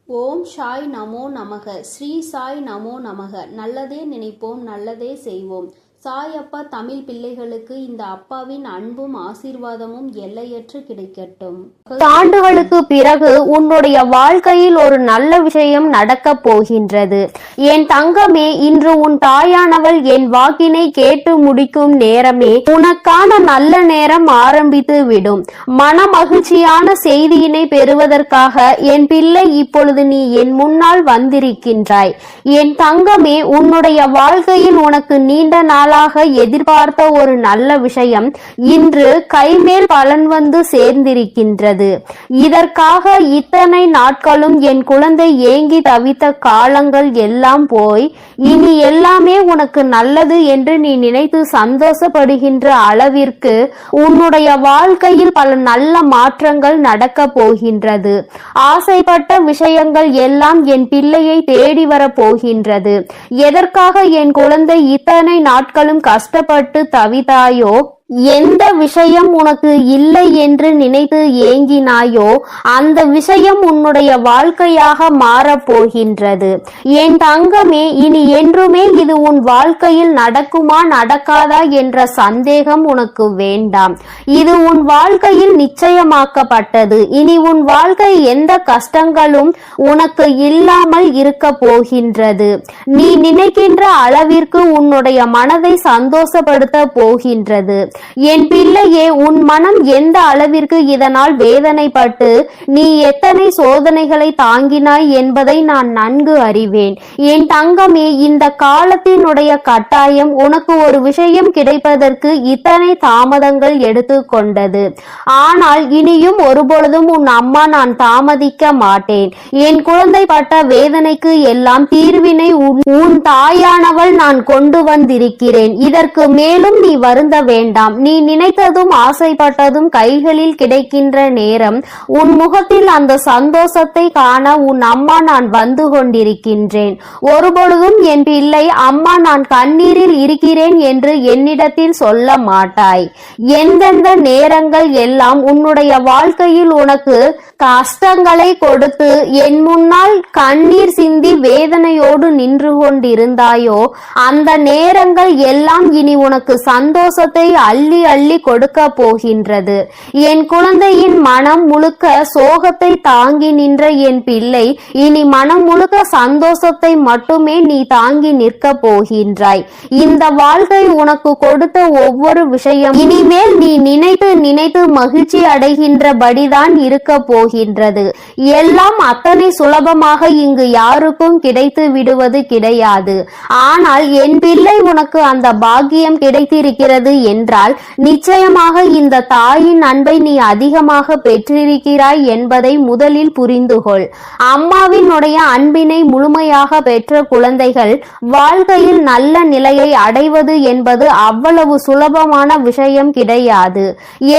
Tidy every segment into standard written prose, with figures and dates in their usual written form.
ஓம் சாய் நமோ நமக. ஸ்ரீ சாய் நமோ நமக. நல்லதே நினைப்போம், நல்லதே செய்வோம். சாய் அப்பா தமிழ் பிள்ளைகளுக்கு இந்த அப்பாவின் அன்பும் ஆசீர்வாதமும் எல்லையற்று கிடைக்கட்டும். ஆண்டுகளுக்கு பிறகு உன்னுடைய வாழ்க்கையில் ஒரு நல்ல விஷயம் நடக்க போகின்றது. என் தங்கமே, இன்று உன் தாயானவள் என் வாக்கினை கேட்டு முடிக்கும் நேரமே உனக்கான நல்ல நேரம் ஆரம்பித்து விடும். மன மகிழ்ச்சியான செய்தியினை பெறுவதற்காக என் பிள்ளை இப்பொழுது நீ என் முன்னால் வந்திருக்கின்றாய். என் தங்கமே, உன்னுடைய வாழ்க்கையில் உனக்கு நீண்ட நாள் எதிர்பார்த்த ஒரு நல்ல விஷயம் இன்று கைமேல் பலன் வந்து சேர்ந்திருக்கின்றது. இதற்காக இத்தனை நாட்களும் என் குழந்தை ஏங்கி தவித்த காலங்கள் எல்லாம் போய் இனி எல்லாமே உனக்கு நல்லது என்று நீ நினைத்து சந்தோஷப்படுகின்ற அளவிற்கு உன்னுடைய வாழ்க்கையில் பல நல்ல மாற்றங்கள் நடக்க போகின்றது. ஆசைப்பட்ட விஷயங்கள் எல்லாம் என் பிள்ளையை தேடி வர போகின்றது. எதற்காக என் குழந்தை இத்தனை நாட்கள் கஷ்டப்பட்டு தவித்தாயோ, எந்த விஷயம் உனக்கு இல்லை என்று நினைத்து ஏங்கினாயோ அந்த விஷயம் உன்னுடைய வாழ்க்கையாக மாறப்போகின்றது. என் தங்கமே, இனி என்றுமே இது உன் வாழ்க்கையில் நடக்குமா நடக்காதா என்ற சந்தேகம் உனக்கு வேண்டாம். இது உன் வாழ்க்கையில் நிச்சயமாக்கப்பட்டது. இனி உன் வாழ்க்கை எந்த கஷ்டங்களும் உனக்கு இல்லாமல் இருக்க போகின்றது. நீ நினைக்கின்ற அளவிற்கு உன்னுடைய மனதை சந்தோஷப்படுத்த போகின்றது. என் பிள்ளையே, உன் மனம் எந்த அளவிற்கு இதனால் வேதனைப்பட்டு நீ எத்தனை சோதனைகளை தாங்கினாய் என்பதை நான் நன்கு அறிவேன். என் தங்கமே, இந்த காலத்தினுடைய கட்டாயம் உனக்கு ஒரு விஷயம் கிடைப்பதற்கு இத்தனை தாமதங்கள் எடுத்துக்கொண்டது. ஆனால் இனியும் ஒருபொழுதும் உன் அம்மா நான் தாமதிக்க மாட்டேன். என் குழந்தை பட்ட வேதனைக்கு எல்லாம் தீர்வினை உன் தாயானவள் நான் கொண்டு வந்திருக்கிறேன். இதற்கு மேலும் நீ வருந்த வேண்டாம். நீ நினைத்ததும் ஆசைப்பட்டதும் கைகளில் கிடைக்கின்ற நேரம் உன் முகத்தில் அந்த சந்தோஷத்தை காண உன் அம்மா நான் வந்து கொண்டிருக்கின்றேன். ஒருபொழுதும் என் பிள்ளை, அம்மா நான் கண்ணீரில் இருக்கிறேன் என்று என்னிடத்தில் சொல்ல மாட்டாய். எந்தெந்த நேரங்கள் எல்லாம் உன்னுடைய வாழ்க்கையில் உனக்கு கஷ்டங்களை கொடுத்து என் முன்னால் கண்ணீர் சிந்தி வேதனையோடு நின்று கொண்டிருந்தாயோ அந்த நேரங்கள் எல்லாம் இனி உனக்கு சந்தோஷத்தை அள்ளி அள்ளி கொடுக்க போகின்றது. என் குழந்தையின் மனம் முழுக்க சோகத்தை தாங்கி நின்ற என் பிள்ளை இனி மனம் முழுக்க சந்தோஷத்தை மட்டுமே நீ தாங்கி நிற்க போகின்றாய். இந்த வாழ்க்கை உனக்கு கொடுத்த ஒவ்வொரு விஷயம் இனிமேல் நீ நினைத்து நினைத்து மகிழ்ச்சி அடைகின்றபடிதான் இருக்க போகின்றது. எல்லாம் அத்தனை சுலபமாக இங்கு யாருக்கும் கிடைத்து விடுவது கிடையாது. ஆனால் என் பிள்ளை, உனக்கு அந்த பாக்கியம் கிடைத்திருக்கிறது என்றால் நிச்சயமாக இந்த தாயின் அன்பை நீ அதிகமாக பெற்றிருக்கிறாய் என்பதை முதலில் புரிந்துகொள். அம்மாவினுடைய அன்பினை முழுமையாக பெற்ற குழந்தைகள் வாழ்க்கையில் நல்ல நிலையை அடைவது என்பது அவ்வளவு சுலபமான விஷயம் கிடையாது.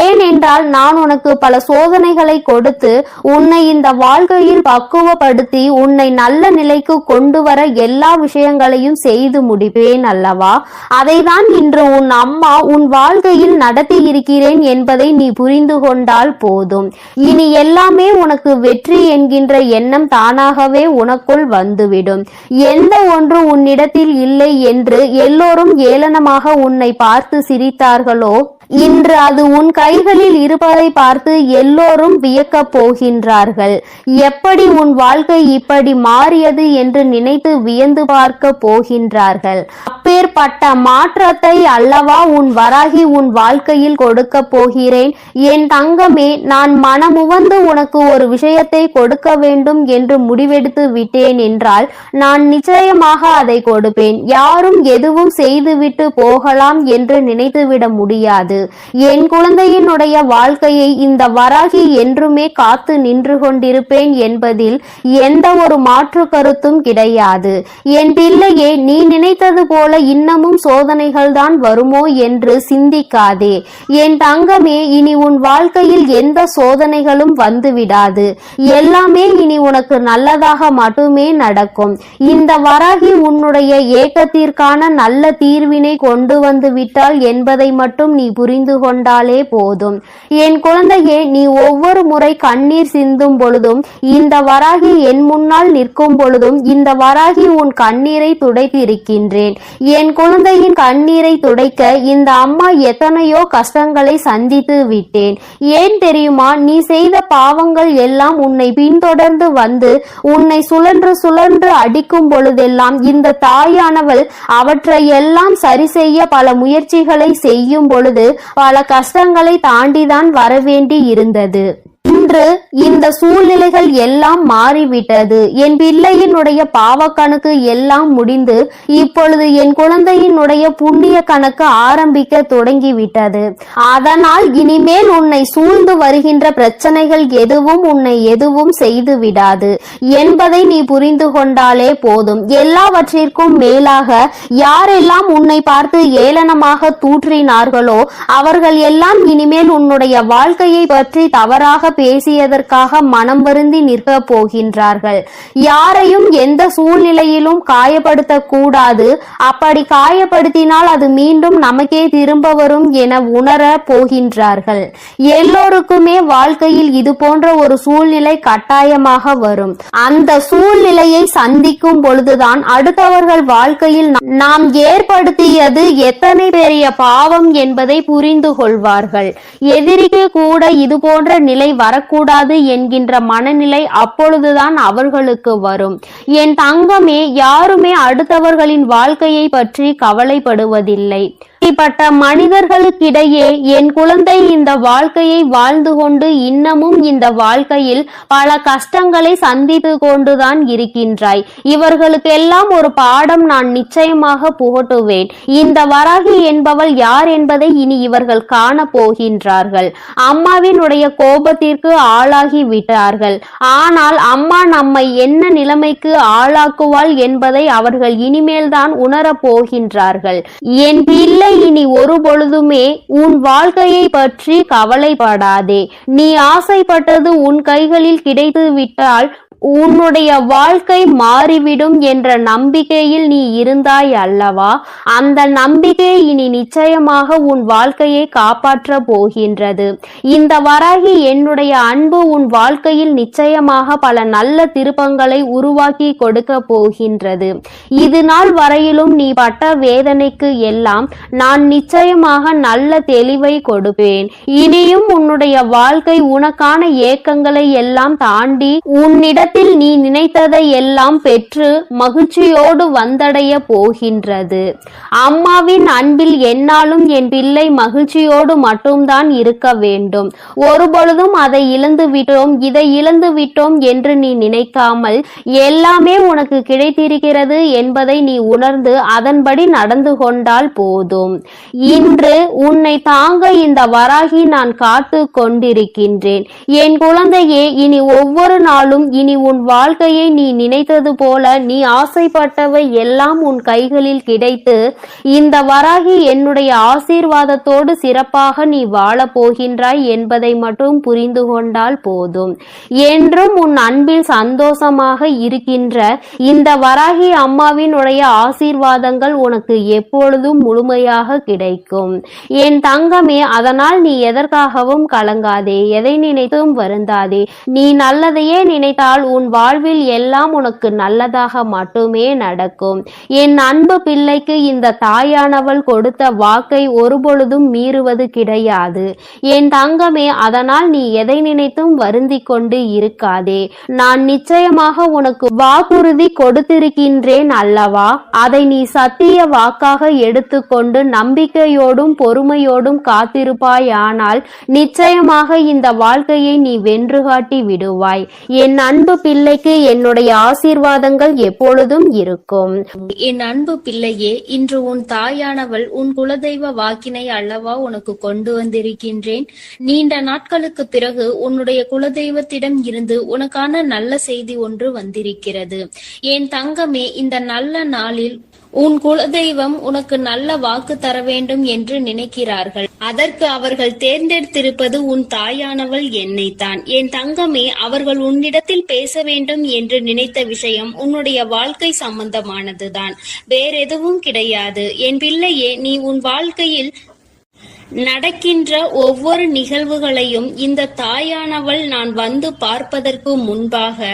ஏனென்றால் நான் உனக்கு பல சோதனைகளை கொடுத்து உன்னை இந்த வாழ்க்கையில் பக்குவப்படுத்தி உன்னை நல்ல நிலைக்கு கொண்டு வர எல்லா விஷயங்களையும் செய்து முடிப்பேன் அல்லவா? அதைதான் இன்று உன் அம்மா உன் வாழ்க்கையில் நடத்தி இருக்கிறேன் என்பதை நீ புரிந்து கொண்டால் போதும். இனி எல்லாமே உனக்கு வெற்றி என்கின்ற எண்ணம் தானாகவே உனக்குள் வந்துவிடும். எந்த ஒன்று உன்னிடத்தில் இல்லை என்று எல்லோரும் ஏளனமாக உன்னை பார்த்து சிரித்தார்களோ, இன்று அது உன் கைகளில் இருப்பதை பார்த்து எல்லோரும் வியக்க போகின்றார்கள். எப்படி உன் வாழ்க்கை இப்படி மாறியது என்று நினைத்து வியந்து பார்க்க போகின்றார்கள். அப்பேற்பட்ட மாற்றத்தை அல்லவா உன் வராகி உன் வாழ்க்கையில் கொடுக்க போகிறேன். என் தங்கமே, நான் மனமுவந்து உனக்கு ஒரு விஷயத்தை கொடுக்க வேண்டும் என்று முடிவெடுத்து விட்டேன் என்றால் நான் நிச்சயமாக அதை கொடுப்பேன். யாரும் எதுவும் செய்துவிட்டு போகலாம் என்று நினைத்துவிட முடியாது. என் குழந்தையினுடைய வாழ்க்கையை இந்த வராகி என்றுமே காத்து நின்று கொண்டிருப்பேன் என்பதில் எந்த ஒரு மாற்று கருத்தும் கிடையாது. என் பிள்ளையே, நீ நினைத்தது போல இன்னமும் சோதனைகள் தான் வருமோ என்று சிந்திக்காதே. என் தங்கமே, இனி உன் வாழ்க்கையில் எந்த சோதனைகளும் வந்துவிடாது. எல்லாமே இனி உனக்கு நல்லதாக மட்டுமே நடக்கும். இந்த வராகி உன்னுடைய ஏக்கத்திற்கான நல்ல தீர்வினை கொண்டு வந்து விட்டாள் என்பதை மட்டும் நீ புரிந்து புரிந்து கொண்டாலே போதும். என் குழந்தையே, நீ ஒவ்வொரு முறை கண்ணீர் சிந்தும் பொழுதும், இந்த வராகி என் முன்னால் நிற்கும் பொழுதும் இந்த வராகி உன் கண்ணீரை துடைத்திருக்கின்றேன். என் குழந்தையின் கண்ணீரை துடைக்க இந்த அம்மா எத்தனையோ கஷ்டங்களை சந்தித்து விட்டேன். ஏன் தெரியுமா? நீ செய்த பாவங்கள் எல்லாம் உன்னை பின்தொடர்ந்து வந்து உன்னை சுழன்று சுழன்று அடிக்கும் பொழுதெல்லாம் இந்த தாயானவள் அவற்றையெல்லாம் சரி செய்ய பல முயற்சிகளை செய்யும் பொழுது பல கஷ்டங்களை தாண்டிதான் வரவேண்டி இருந்தது. இன்று இந்த சூழ்நிலைகள் எல்லாம் மாறிவிட்டது. என் பிள்ளையினுடைய பாவ கணக்கு எல்லாம் முடிந்து இப்பொழுது என் குழந்தையினுடைய புண்ணிய கணக்கு ஆரம்பிக்க தொடங்கிவிட்டது. அதனால் இனிமேல் உன்னை சூழ்ந்து வருகின்ற பிரச்சனைகள் எதுவும் உன்னை எதுவும் செய்து விடாது என்பதை நீ புரிந்து கொண்டாலே போதும். எல்லாவற்றிற்கும் மேலாக யாரெல்லாம் உன்னை பார்த்து ஏளனமாக தூற்றினார்களோ அவர்கள் எல்லாம் இனிமேல் உன்னுடைய வாழ்க்கையை பற்றி தவறாக பேசியதற்காக மனம் வருந்தி நிற்க போகின்றார்கள். யாரையும் எந்த சூழ்நிலையிலும் காயப்படுத்த கூடாது. அப்படி காயப்படுத்தினால் அது மீண்டும் நமக்கே திரும்ப வரும் என உணர போகின்றார்கள். எல்லோருக்குமே வாழ்க்கையில் இது போன்ற ஒரு சூழ்நிலை கட்டாயமாக வரும். அந்த சூழ்நிலையை சந்திக்கும் பொழுதுதான் அடுத்தவர்கள் வாழ்க்கையில் நாம் ஏற்படுத்தியது எத்தனை பெரிய பாவம் என்பதை புரிந்து கொள்வார்கள். எதிரிக்கு கூட இது போன்ற நிலை வரக்கூடாது என்கின்ற மனநிலை அப்பொழுதுதான் அவர்களுக்கு வரும். என் தங்கமே, யாருமே அடுத்தவர்களின் வாழ்க்கையை பற்றி கவலைப்படுவதில்லை. இப்படிப்பட்ட மனிதர்களுக்கிடையே என் குழந்தை இந்த வாழ்க்கையை வாழ்ந்து கொண்டு இன்னமும் இந்த வாழ்க்கையில் பல கஷ்டங்களை சந்தித்து கொண்டுதான் இருக்கின்றாய். இவர்களுக்கெல்லாம் ஒரு பாடம் நான் நிச்சயமாக புகட்டுவேன். இந்த வராகி என்பவள் யார் என்பதை இனி இவர்கள் காண போகின்றார்கள். அம்மாவினுடைய கோபத்திற்கு ஆளாகி விட்டார்கள். ஆனால் அம்மா நம்மை என்ன நிலைமைக்கு ஆளாக்குவாள் என்பதை அவர்கள் இனிமேல்தான் உணரப் போகின்றார்கள். என் பிள்ளை, இனி ஒரு பொழுதுமே உன் வாழ்க்கையை பற்றி கவலைப்படாதே. நீ ஆசைப்பட்டது உன் கைகளில் கிடைத்து விட்டால் உன்னுடைய வாழ்க்கை மாறிவிடும் என்ற நம்பிக்கையில் நீ இருந்தாய் அல்லவா? அந்த நம்பிக்கை இனி நிச்சயமாக உன் வாழ்க்கையை காப்பாற்ற போகின்றது. இந்த வராகி என்னுடைய அன்பு உன் வாழ்க்கையில் நிச்சயமாக பல நல்ல திருப்பங்களை உருவாக்கி கொடுக்க போகின்றது. இது நாள் வரையிலும் நீ பட்ட வேதனைக்கு எல்லாம் நான் நிச்சயமாக நல்ல தெளிவை கொடுப்பேன். இனியும் உன்னுடைய வாழ்க்கை உனக்கான ஏக்கங்களை எல்லாம் தாண்டி உன்னிடத்தில் நீ நினைத்ததை எல்லாம் பெற்று மகிழ்ச்சியோடு வந்தடைய போகின்றது. அம்மாவின் அன்பில் என்னாலும் என் பிள்ளை மகிழ்ச்சியோடு மட்டும்தான் இருக்க வேண்டும். ஒருபொழுதும் அதை இழந்து விட்டோம், இதை இழந்து விட்டோம் என்று நீ நினைக்காமல் எல்லாமே உனக்கு கிடைத்திருக்கிறது என்பதை நீ உணர்ந்து அதன்படி நடந்து கொண்டால் போதும். இன்று உன்னை தாங்க இந்த வராகி நான் காத்து கொண்டிருக்கின்றேன். என் குழந்தையே, இனி ஒவ்வொரு நாளும் இனி உன் வாழ்க்கையை நீ நினைத்தது போல நீ ஆசைப்பட்டவை எல்லாம் உன் கைகளில் கிடைத்து இந்த வராகி என்னுடைய ஆசீர்வாதத்தோடு சிறப்பாக நீ வாழ போகின்றாய் என்பதை மட்டும் புரிந்து கொண்டால் போதும். என்றும் உன் அன்பில் சந்தோஷமாக இருக்கின்ற இந்த வராகி அம்மாவினுடைய ஆசீர்வாதங்கள் உனக்கு எப்பொழுதும் முழுமையாக கிடைக்கும். என் தங்கமே, அதனால் நீ எதற்காகவும் கலங்காதே, எதை நினைத்தும் வருந்தாதே. நீ நல்லதையே நினைத்தால் உன் வாழ்வில் எல்லாம் உனக்கு நல்லதாக மட்டுமே நடக்கும். என் அன்பு பிள்ளைக்கு இந்த தாயானவள் கொடுத்த வாக்கை ஒருபொழுதும் மீறுவது கிடையாது. என் தங்கமே, அதனால் நீ எதை நினைத்தும் வருந்தி கொண்டு இருக்காதே. நான் நிச்சயமாக உனக்கு வாக்குறுதி கொடுத்திருக்கின்றேன் அல்லவா? அதை நீ சத்திய வாக்காக எடுத்துக்கொண்டு நம்பிக்கையோடும் பொறுமையோடும் காத்திருப்பாயானால் நிச்சயமாக இந்த வாழ்க்கையை நீ வென்று காட்டி விடுவாய். என் அன்பு பிள்ளைக்கு என்னுடைய ஆசீர்வாதங்கள் எப்பொழுதும் இருக்கும். என் அன்பு பிள்ளையே, இன்று உன் தாயானவள் உன் குலதெய்வ வாக்கினை அல்லவா உனக்கு கொண்டு வந்திருக்கின்றேன். நீண்ட நாட்களுக்கு பிறகு உன்னுடைய குலதெய்வத்திடம் இருந்து உனக்கான நல்ல செய்தி ஒன்று வந்திருக்கிறது. என் தங்கமே, இந்த நல்ல நாளில் உன் குலதெய்வம் உனக்கு நல்ல வாக்கு தர வேண்டும் என்று நினைக்கிறார்கள். அதற்கு அவர்கள் தேர்ந்தெடுத்திருப்பது உன் தாயானவள் என்னைத்தான். என் தங்கமே, அவர்கள் உன்னிடத்தில் பேச வேண்டும் என்று நினைத்த விஷயம் உன்னுடைய வாழ்க்கை சம்பந்தமானதுதான், வேறெதுவும் கிடையாது. என் பிள்ளையே, நீ உன் வாழ்க்கையில் நடக்கின்ற ஒவ்வொரு நிகழ்வுகளையும் இந்த தாயானவள் நான் வந்து பார்ப்பதற்கு முன்பாக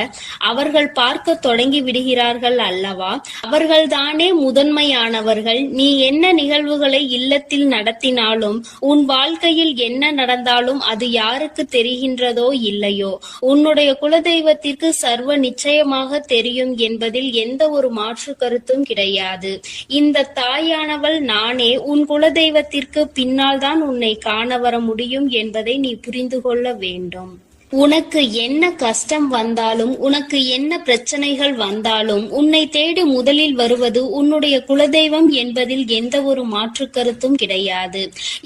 அவர்கள் பார்க்க தொடங்கி விடுகிறார்கள் அல்லவா? அவர்கள்தானே முதன்மையானவர்கள். நீ என்ன நிகழ்வுகளை இல்லத்தில் நடத்தினாலும், உன் வாழ்க்கையில் என்ன நடந்தாலும் அது யாருக்கு தெரிகின்றதோ இல்லையோ, உன்னுடைய குலதெய்வத்திற்கு சர்வ நிச்சயமாக தெரியும் என்பதில் எந்த ஒரு மாற்று கருத்தும் கிடையாது. இந்த தாயானவள் நானே உன் குலதெய்வத்திற்கு பின்னால் தான் உன்னை காண வர முடியும் என்பதை நீ புரிந்து கொள்ள வேண்டும். உனக்கு என்ன கஷ்டம் வந்தாலும், உனக்கு என்ன பிரச்சனைகள் வந்தாலும், உன்னை தேடி முதலில் வருவது உன்னுடைய குலதெய்வம் என்பதில் எந்த ஒரு மாற்று கருத்தும் கிடையாது.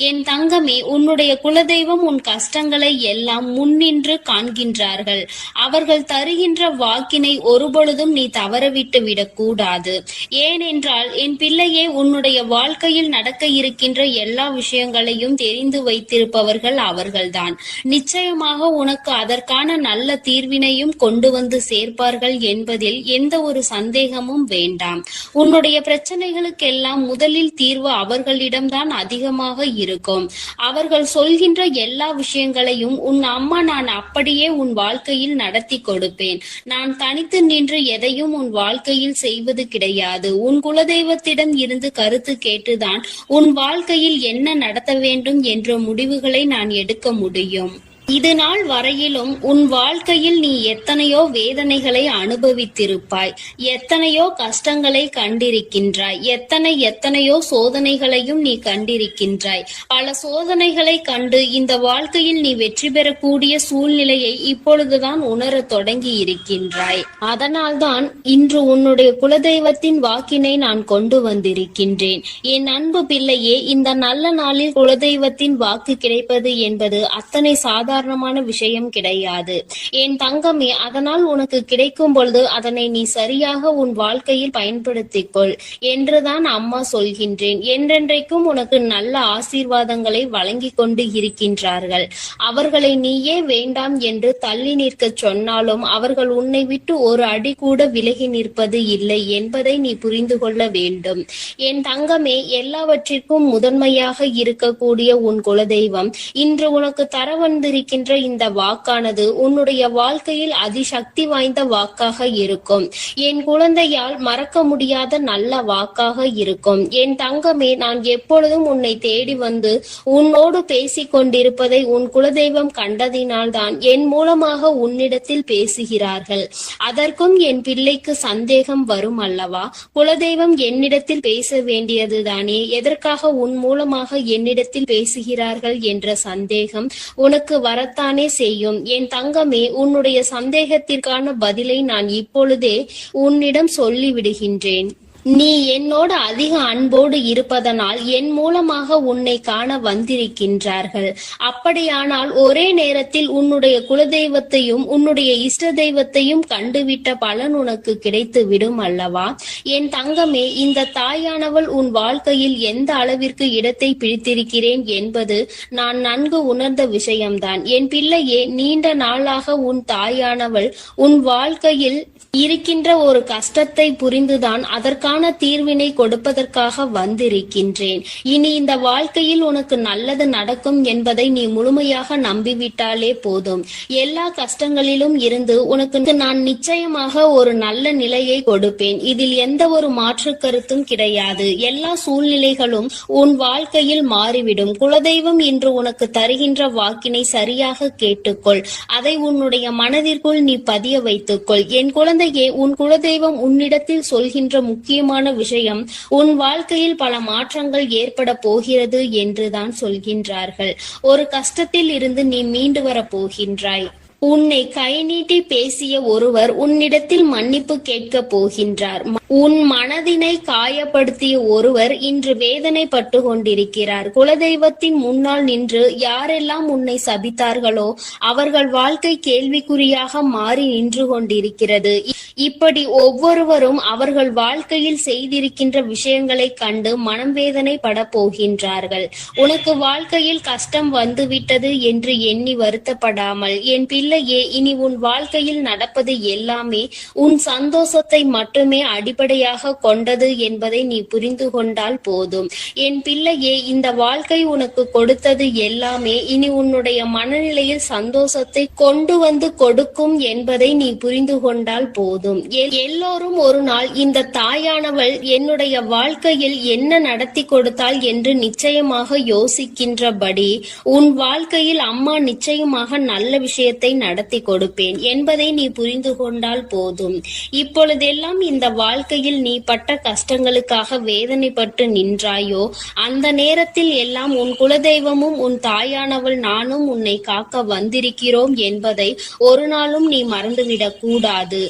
என் தங்கமே, உன்னுடைய குலதெய்வம் உன் கஷ்டங்களை எல்லாம் முன்னின்று காண்கின்றார்கள். அவர்கள் தருகின்ற வாக்கினை ஒருபொழுதும் நீ தவறவிட்டு விடக்கூடாது. ஏனென்றால் என் பிள்ளையே, உன்னுடைய வாழ்க்கையில் நடக்க இருக்கின்ற எல்லா விஷயங்களையும் தெரிந்து வைத்திருப்பவர்கள் அவர்கள்தான். நிச்சயமாக உனக்கு அதற்கான நல்ல தீர்வினையும் கொண்டு வந்து சேர்ப்பார்கள் என்பதில் எந்த ஒரு சந்தேகமும் வேண்டாம். உன்னுடைய பிரச்சனைகளுக்கெல்லாம் முதலில் தீர்வு அவர்களிடம்தான் அதிகமாக இருக்கும். அவர்கள் சொல்கின்ற எல்லா விஷயங்களையும் உன் அம்மா நான் அப்படியே உன் வாழ்க்கையில் நடத்தி கொடுப்பேன். நான் தனித்து நின்று எதையும் உன் வாழ்க்கையில் செய்வது கிடையாது. உன் குலதெய்வத்திடம் இருந்து கருத்து கேட்டுதான் உன் வாழ்க்கையில் என்ன நடத்த வேண்டும் என்ற முடிவுகளை நான் எடுக்க முடியும். இது நாள் வரையிலும் உன் வாழ்க்கையில் நீ எத்தனையோ வேதனைகளை அனுபவித்திருப்பாய், எத்தனையோ கஷ்டங்களை கண்டிருக்கின்றாய், எத்தனையோ சோதனைகளையும் நீ கண்டிருக்கின்றாய். பல சோதனைகளை கண்டு இந்த வாழ்க்கையில் நீ வெற்றி பெறக்கூடிய சூழ்நிலையை இப்பொழுதுதான் உணர தொடங்கி இருக்கின்றாய். அதனால்தான் இன்று உன்னுடைய குலதெய்வத்தின் வாக்கினை நான் கொண்டு வந்திருக்கின்றேன். என் அன்பு பிள்ளையே, இந்த நல்ல நாளில் குலதெய்வத்தின் வாக்கு கிடைப்பது என்பது அத்தனை சாதாரணமான விஷயம் கிடையாது என் தங்கமே. அதனால் உனக்கு கிடைக்கும் பொழுது அதனை நீ சரியாக உன் வாழ்க்கையில் பயன்படுத்திக் கொள் என்றுதான் அம்மா சொல்கின்றேன். என்றென்றைக்கும் உனக்கு நல்ல ஆசீர்வாதங்களை வழங்கி கொண்டு இருக்கின்றார்கள். அவர்களை நீயே வேண்டாம் என்று தள்ளி நிற்க சொன்னாலும் அவர்கள் உன்னை விட்டு ஒரு அடி கூட விலகி நிற்பது இல்லை என்பதை நீ புரிந்து கொள்ள வேண்டும். என் தங்கமே, எல்லாவற்றிற்கும் முதன்மையாக இருக்கக்கூடிய உன் குலதெய்வம் இன்று உனக்கு தர வந்திருக்கின்ற இந்த வாக்கானது உன்னுடைய வாழ்க்கையில் அதிசக்தி வாய்ந்த வாக்காக இருக்கும். என் குழந்தையால் மறக்க முடியாத நல்ல வாக்காக இருக்கும். என் தங்கமே, நான் எப்பொழுதும் உன்னை தேடி வந்து உன்னோடு பேசிக் கொண்டிருப்பதை உன் குலதெய்வம் கண்டதினால்தான் என் மூலமாக உன்னிடத்தில் பேசுகிறார்கள். அதற்கும் என் பிள்ளைக்கு சந்தேகம் வரும் அல்லவா? குலதெய்வம் என்னிடத்தில் பேச வேண்டியதுதானே, எதற்காக உன் மூலமாக என்னிடத்தில் பேசுகிறார்கள் என்ற சந்தேகம் உனக்கு வரத்தானே செய்யும். என் தங்கமே, உன்னுடைய சந்தேகத்திற்கான பதிலை நான் இப்பொழுதே உன்னிடம் சொல்லிவிடுகின்றேன். நீ என்னோடு அதிக அன்போடு இருப்பதனால் என் மூலமாக உன்னை காண வந்திருக்கின்றார்கள். அப்படியானால் ஒரே நேரத்தில் உன்னுடைய குலதெய்வத்தையும் உன்னுடைய இஷ்ட தெய்வத்தையும் கண்டுவிட்ட பலன் உனக்கு கிடைத்து விடும் அல்லவா? என் தங்கமே, இந்த தாயானவள் உன் வாழ்க்கையில் எந்த அளவிற்கு இடத்தை பிடித்திருக்கிறேன் என்பது நான் நன்கு உணர்ந்த விஷயம்தான். என் பிள்ளையே, நீண்ட நாளாக உன் தாயானவள் உன் வாழ்க்கையில் இருக்கின்ற ஒரு கஷ்டத்தை புரிந்துதான் அதற்கான தீர்வினை கொடுப்பதற்காக வந்திருக்கின்றேன். இனி இந்த வாழ்க்கையில் உனக்கு நல்லது நடக்கும் என்பதை நீ முழுமையாக நம்பிவிட்டாலே போதும். எல்லா கஷ்டங்களிலும் இருந்து உனக்கு நான் நிச்சயமாக ஒரு நல்ல நிலையை கொடுப்பேன். இதில் எந்த ஒரு மாற்று கருத்தும் கிடையாது. எல்லா சூழ்நிலைகளும் உன் வாழ்க்கையில் மாறிவிடும். குலதெய்வம் இன்று உனக்கு தருகின்ற வாக்கினை சரியாக கேட்டுக்கொள். அதை உன்னுடைய மனதிற்குள் நீ பதிய வைத்துக்கொள். என் குழந்தையே, உன் குலதெய்வம் உன்னிடத்தில் சொல்கின்ற முக்கியமான விஷயம், உன் வாழ்க்கையில் பல மாற்றங்கள் ஏற்பட போகிறது என்றுதான் சொல்கின்றார்கள். ஒரு கஷ்டத்தில் இருந்து நீ மீண்டு வர போகின்றாய். உன்னை கை நீட்டி பேசிய ஒருவர் உன்னிடத்தில் மன்னிப்பு கேட்க போகின்றார். உன் மனதினை காயப்படுத்திய ஒருவர் இன்று வேதனைப்பட்டு கொண்டிருக்கிறார். குலதெய்வத்தின் முன்னால் நின்று யாரெல்லாம் உன்னை சபித்தார்களோ அவர்கள் வாழ்க்கை கேள்விக்குறியாக மாறி நின்று கொண்டிருக்கிறது. இப்படி ஒவ்வொருவரும் அவர்கள் வாழ்க்கையில் செய்திருக்கின்ற விஷயங்களை கண்டு மனம் வேதனை பட போகின்றார்கள். உனக்கு வாழ்க்கையில் கஷ்டம் வந்துவிட்டது என்று எண்ணி வருத்தப்படாமல் என் பிள்ளையே, இனி உன் வாழ்க்கையில் நடப்பது எல்லாமே உன் சந்தோஷத்தை மட்டுமே அடிப்படை அடிப்படையாக கொண்டது என்பதை நீ புரிந்து கொண்டால் போதும். என் பிள்ளையே, இந்த வாழ்க்கை உனக்கு கொடுத்தது எல்லாமே இனி உன்னுடைய மனநிலையில் சந்தோஷத்தை கொண்டு வந்து கொடுக்கும் என்பதை நீ புரிந்து கொண்டால் போதும். எல்லோரும் ஒரு நாள் இந்த தாயானவள் என்னுடைய வாழ்க்கையில் என்ன நடத்தி கொடுத்தாள் என்று நிச்சயமாக யோசிக்கின்றபடி உன் வாழ்க்கையில் அம்மா நிச்சயமாக நல்ல விஷயத்தை நடத்தி கொடுப்பேன் என்பதை நீ புரிந்து கொண்டால் போதும். இப்பொழுதெல்லாம் இந்த வாழ்க்கையில் நீ பட்ட கஷ்டங்களுக்காக வேதனைப்பட்டு நின்றாயோ, அந்த நேரத்தில் எல்லாம் உன் குலதெய்வமும் உன் தாயானவள் நானும் உன்னை காக்க வந்திருக்கிறோம் என்பதை ஒரு நாளும் நீ மறந்துவிடக் கூடாது.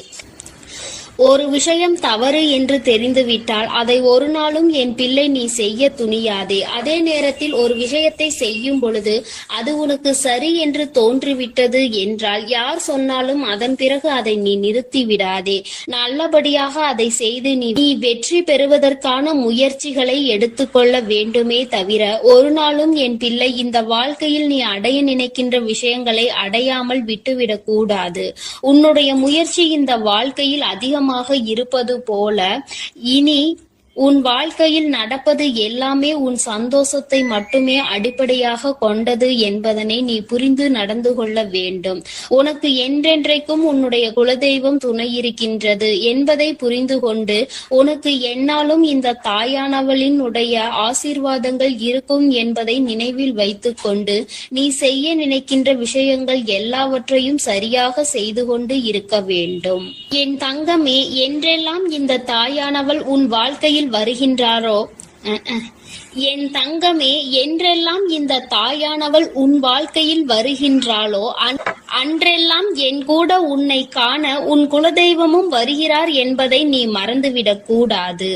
ஒரு விஷயம் தவறு என்று தெரிந்துவிட்டால் அதை ஒரு நாளும் என் பிள்ளை நீ செய்ய துணியாதே. அதே நேரத்தில் ஒரு விஷயத்தை செய்யும் பொழுது அது உனக்கு சரி என்று தோன்றிவிட்டது என்றால் யார் சொன்னாலும் அதன் பிறகு அதை நீ நிறுத்தி விடாதே. நல்லபடியாக அதை செய்து நீ வெற்றி பெறுவதற்கான முயற்சிகளை எடுத்துக்கொள்ள வேண்டுமே தவிர ஒரு நாளும் என் பிள்ளை இந்த வாழ்க்கையில் நீ அடைய நினைக்கின்ற விஷயங்களை அடையாமல் விட்டுவிடக் கூடாது. உன்னுடைய முயற்சி இந்த வாழ்க்கையில் அதிகமாக இருப்பது போல இனி உன் வாழ்க்கையில் நடப்பது எல்லாமே உன் சந்தோஷத்தை மட்டுமே அடிப்படையாக கொண்டது என்பதனை நீ புரிந்து நடந்து கொள்ள வேண்டும். உனக்கு என்றென்றைக்கும் உன்னுடைய குலதெய்வம் துணை இருக்கின்றது என்பதை புரிந்து கொண்டு உனக்கு என்னாலும் இந்த தாயானவளின் உடைய ஆசீர்வாதங்கள் இருக்கும் என்பதை நினைவில் வைத்து கொண்டு நீ செய்ய நினைக்கின்ற விஷயங்கள் எல்லாவற்றையும் சரியாக செய்து கொண்டு இருக்க வேண்டும். என் தங்கமே, என்றெல்லாம் இந்த தாயானவள் உன் வாழ்க்கையில் வருகின்றாரோ என் தங்கமே, என்றெல்லாம் இந்த தாயானவள் உன் வாழ்க்கையில் வருகின்றாளோ அன்றெல்லாம் என் கூட உன்னை காண உன் குலதெய்வமும் வருகிறார் என்பதை நீ மறந்துவிடக் கூடாது.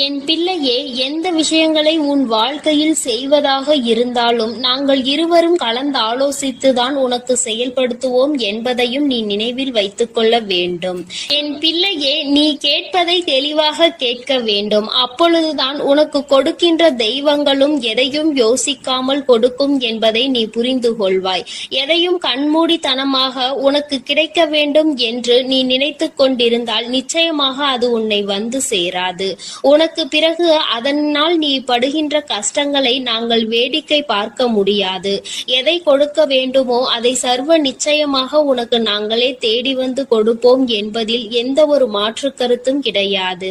என் பிள்ளையே, எந்த விஷயங்களை உன் வாழ்க்கையில் செய்வதாக இருந்தாலும் நாங்கள் இருவரும் கலந்து ஆலோசித்துதான் உனக்கு செயல்படுத்துவோம் என்பதையும் நீ நினைவில் வைத்துக் கொள்ள வேண்டும். என் பிள்ளையே, நீ கேட்பதை தெளிவாக கேட்க வேண்டும். அப்பொழுதுதான் உனக்கு கொடுக்கின்ற தெய்வங்களும் எதையும் யோசிக்காமல் கொடுக்கும் என்பதை நீ புரிந்து கொள்வாய். எதையும் கண்மூடித்தனமாக உனக்கு கிடைக்க வேண்டும் என்று நீ நினைத்து கொண்டிருந்தால் நிச்சயமாக அது உன்னை வந்து சேராது. உனக்கு பிறகு அதனால் நீ படுகின்ற கஷ்டங்களை நாங்கள் வேடிக்கை பார்க்க முடியாது. எதை கொடுக்க வேண்டுமோ அதை சர்வ நிச்சயமாக உனக்கு நாங்களே தேடி வந்து கொடுப்போம் என்பதில் எந்த ஒரு மாற்று கருத்தும் கிடையாது.